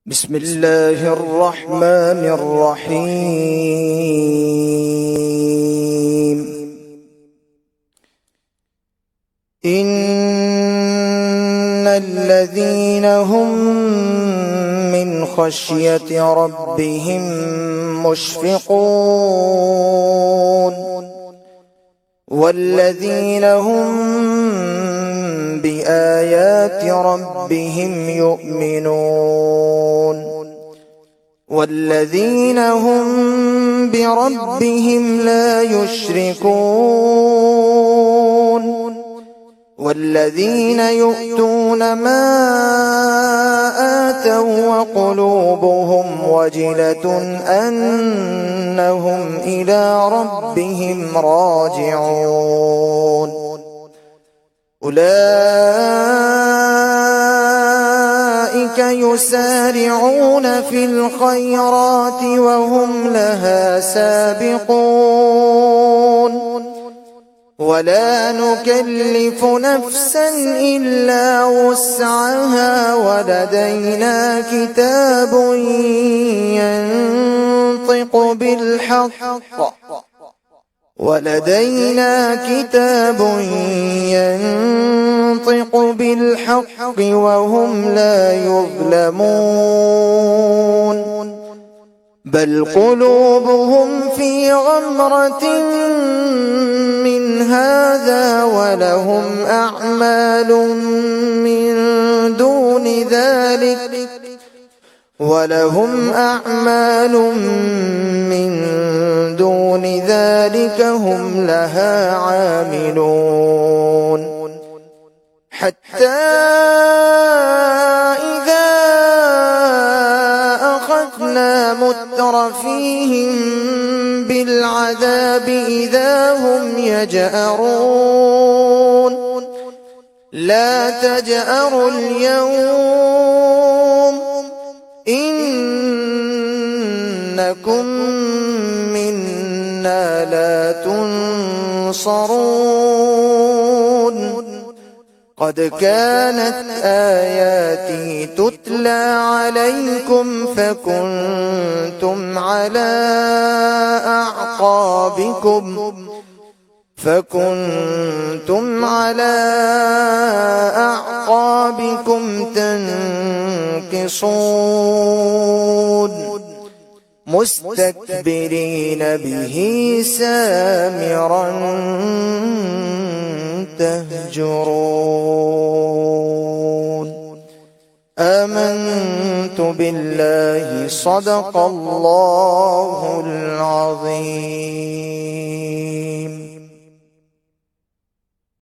بسم الله الرحمن الرحيم. إن الذين هم من خشية ربهم مشفقون والذين هم بآيات ربهم يؤمنون والذين هم بربهم لا يشركون والذين يؤتون ما آتوا وقلوبهم وجلة أنهم إلى ربهم راجعون أولئك يسارعون في الخيرات وهم لها سابقون ولا نكلف نفسا إلا وسعها ولدينا كتاب ينطق بالحق وهم لا يظلمون بل قلوبهم في غمرة من هذا ولهم أعمال من دون ذلك هم لها عاملون حتى إذا أخذنا مترفيهم بالعذاب إذا هم يجأرون لا تجأروا اليوم إنكم منا لا تنصرون قد كانت آياتي تتلى عليكم فكنتم على أعقابكم تنكصون مستكبرين به سامرا تهجرون آمنت بالله صدق الله العظيم.